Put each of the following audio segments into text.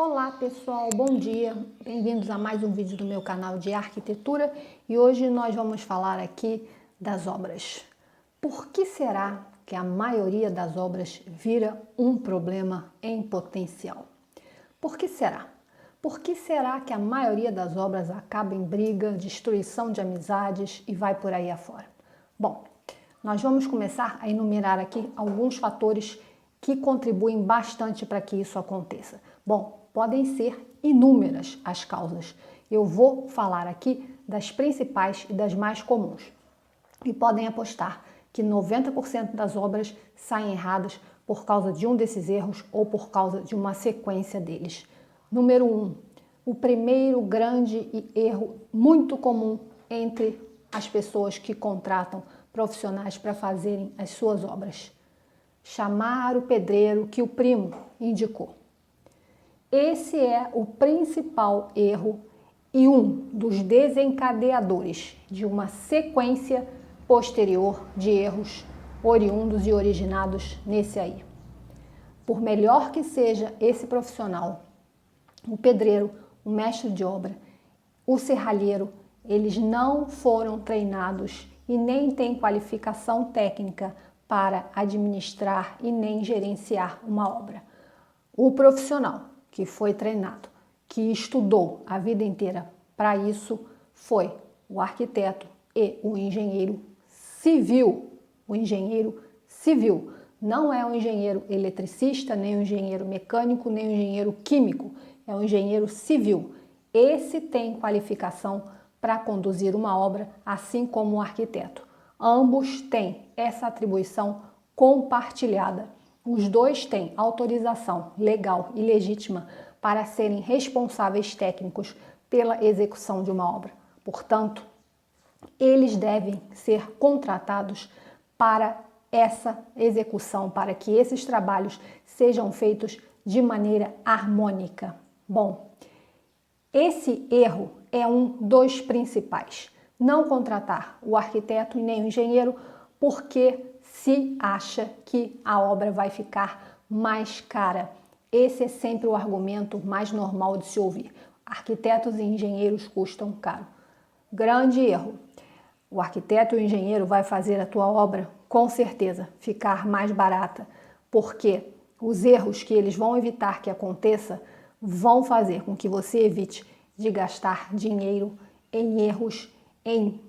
Olá pessoal, bom dia, bem-vindos a mais um vídeo do meu canal de arquitetura e hoje nós vamos falar aqui das obras. Por que será que a maioria das obras vira um problema em potencial? Por que será? Por que será que a maioria das obras acaba em briga, destruição de amizades e vai por aí afora? Bom, nós vamos começar a enumerar aqui alguns fatores que contribuem bastante para que isso aconteça. Bom, podem ser inúmeras as causas. Eu vou falar aqui das principais e das mais comuns. E podem apostar que 90% das obras saem erradas por causa de um desses erros ou por causa de uma sequência deles. Número 1. O primeiro grande erro muito comum entre as pessoas que contratam profissionais para fazerem as suas obras: chamar o pedreiro que o primo indicou. Esse é o principal erro e um dos desencadeadores de uma sequência posterior de erros oriundos e originados nesse aí. Por melhor que seja esse profissional, o pedreiro, o mestre de obra, o serralheiro, eles não foram treinados e nem têm qualificação técnica para administrar e nem gerenciar uma obra. O profissional que foi treinado, que estudou a vida inteira para isso, foi o arquiteto e o engenheiro civil. O engenheiro civil não é um engenheiro eletricista, nem um engenheiro mecânico, nem um engenheiro químico, é um engenheiro civil. Esse tem qualificação para conduzir uma obra, assim como o arquiteto. Ambos têm essa atribuição compartilhada. Os dois têm autorização legal e legítima para serem responsáveis técnicos pela execução de uma obra. Portanto, eles devem ser contratados para essa execução, para que esses trabalhos sejam feitos de maneira harmônica. Bom, esse erro é um dos principais. Não contratar o arquiteto e nem o engenheiro porque se acha que a obra vai ficar mais cara. Esse é sempre o argumento mais normal de se ouvir. Arquitetos e engenheiros custam caro. Grande erro. O arquiteto e o engenheiro vai fazer a tua obra, com certeza, ficar mais barata, porque os erros que eles vão evitar que aconteça vão fazer com que você evite de gastar dinheiro em erros, em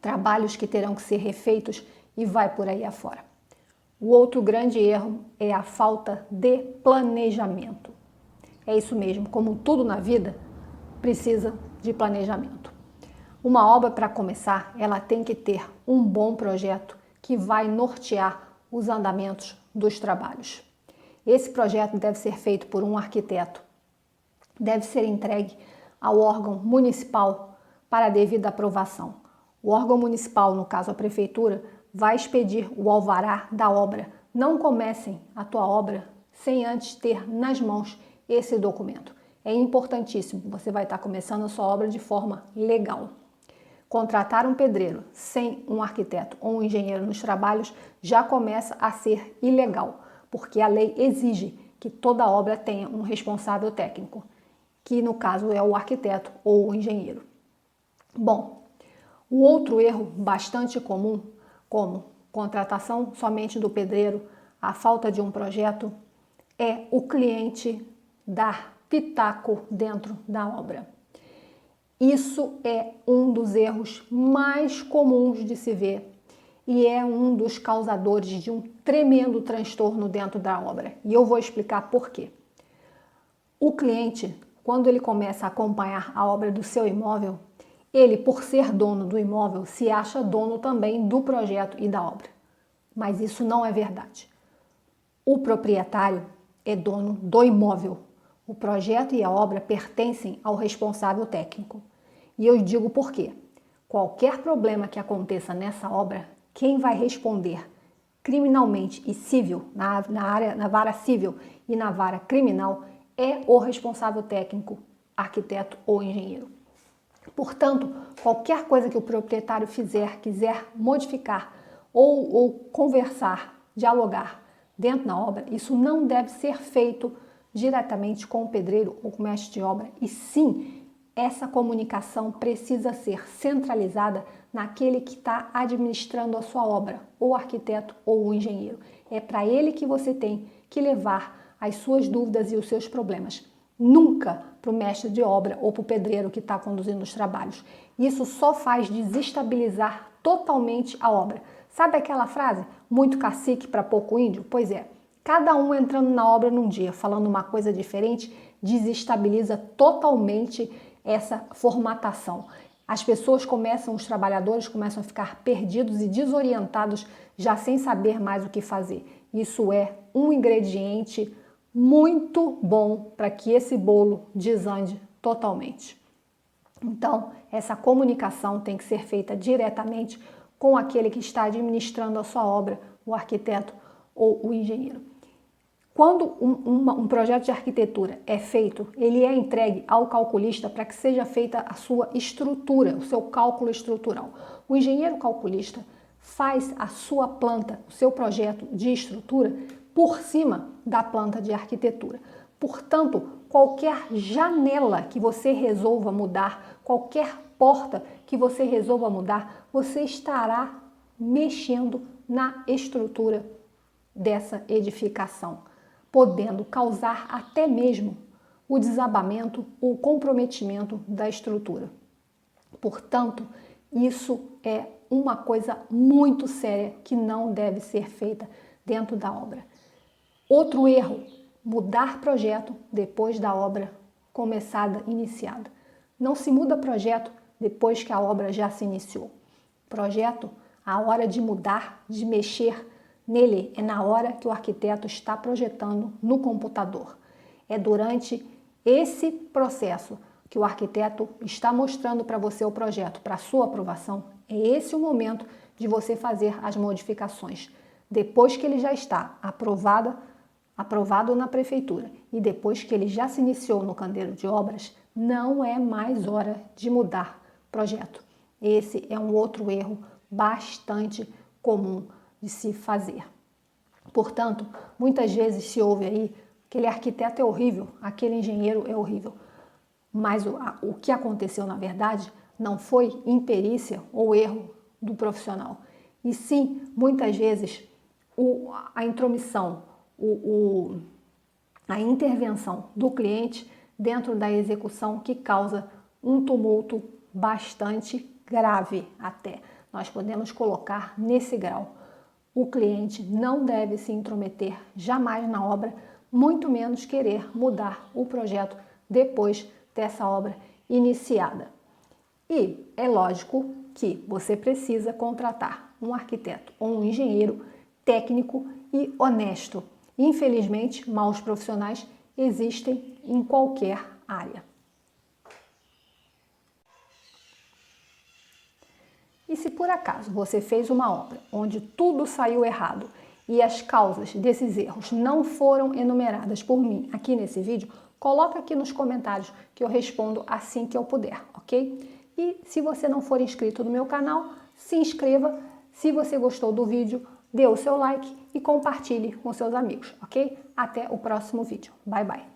trabalhos que terão que ser refeitos e vai por aí afora. O outro grande erro é a falta de planejamento. É isso mesmo, como tudo na vida, precisa de planejamento. Uma obra, para começar, ela tem que ter um bom projeto que vai nortear os andamentos dos trabalhos. Esse projeto deve ser feito por um arquiteto, deve ser entregue ao órgão municipal para a devida aprovação. O órgão municipal, no caso a prefeitura, vai expedir o alvará da obra. Não comecem a tua obra sem antes ter nas mãos esse documento. É importantíssimo, você vai estar começando a sua obra de forma legal. Contratar um pedreiro sem um arquiteto ou um engenheiro nos trabalhos já começa a ser ilegal, porque a lei exige que toda obra tenha um responsável técnico, que no caso é o arquiteto ou o engenheiro. Bom, o outro erro bastante comum, como contratação somente do pedreiro, a falta de um projeto, é o cliente dar pitaco dentro da obra. Isso é um dos erros mais comuns de se ver e é um dos causadores de um tremendo transtorno dentro da obra. E eu vou explicar por quê. O cliente, quando ele começa a acompanhar a obra do seu imóvel, ele, por ser dono do imóvel, se acha dono também do projeto e da obra. Mas isso não é verdade. O proprietário é dono do imóvel. O projeto e a obra pertencem ao responsável técnico. E eu digo por quê. Qualquer problema que aconteça nessa obra, quem vai responder criminalmente e civil, na vara civil e na vara criminal, é o responsável técnico, arquiteto ou engenheiro. Portanto, qualquer coisa que o proprietário quiser modificar ou conversar, dialogar dentro da obra, isso não deve ser feito diretamente com o pedreiro ou com o mestre de obra. E sim, essa comunicação precisa ser centralizada naquele que está administrando a sua obra, ou o arquiteto ou o engenheiro. É para ele que você tem que levar as suas dúvidas e os seus problemas. Nunca para o mestre de obra ou para o pedreiro que está conduzindo os trabalhos. Isso só faz desestabilizar totalmente a obra. Sabe aquela frase? Muito cacique para pouco índio? Pois é. Cada um entrando na obra num dia, falando uma coisa diferente, desestabiliza totalmente essa formatação. As pessoas os trabalhadores começam a ficar perdidos e desorientados, já sem saber mais o que fazer. Isso é um ingrediente muito bom para que esse bolo desande totalmente. Então, essa comunicação tem que ser feita diretamente com aquele que está administrando a sua obra, o arquiteto ou o engenheiro. Quando um projeto de arquitetura é feito, ele é entregue ao calculista para que seja feita a sua estrutura, o seu cálculo estrutural. O engenheiro calculista faz a sua planta, o seu projeto de estrutura, por cima da planta de arquitetura. Portanto, qualquer janela que você resolva mudar, qualquer porta que você resolva mudar, você estará mexendo na estrutura dessa edificação, podendo causar até mesmo o desabamento, o comprometimento da estrutura. Portanto, isso é uma coisa muito séria que não deve ser feita dentro da obra. Outro erro, mudar projeto depois da obra começada, iniciada. Não se muda projeto depois que a obra já se iniciou. Projeto, a hora de mudar, de mexer nele, é na hora que o arquiteto está projetando no computador. É durante esse processo que o arquiteto está mostrando para você o projeto, para sua aprovação. É esse o momento de você fazer as modificações. Depois que ele já está aprovado na prefeitura e depois que ele já se iniciou no candeeiro de obras, não é mais hora de mudar projeto. Esse é um outro erro bastante comum de se fazer. Portanto, muitas vezes se ouve aí, aquele arquiteto é horrível, aquele engenheiro é horrível. Mas o que aconteceu, na verdade, não foi imperícia ou erro do profissional. E sim, muitas vezes, a intromissão, a intervenção do cliente dentro da execução que causa um tumulto bastante grave até. Nós podemos colocar nesse grau. O cliente não deve se intrometer jamais na obra, muito menos querer mudar o projeto depois dessa obra iniciada. E é lógico que você precisa contratar um arquiteto ou um engenheiro técnico e honesto. Infelizmente, maus profissionais existem em qualquer área. E se por acaso você fez uma obra onde tudo saiu errado e as causas desses erros não foram enumeradas por mim aqui nesse vídeo, coloca aqui nos comentários que eu respondo assim que eu puder, ok? E se você não for inscrito no meu canal, se inscreva. Se você gostou do vídeo, dê o seu like e compartilhe com seus amigos, ok? Até o próximo vídeo. Bye, bye!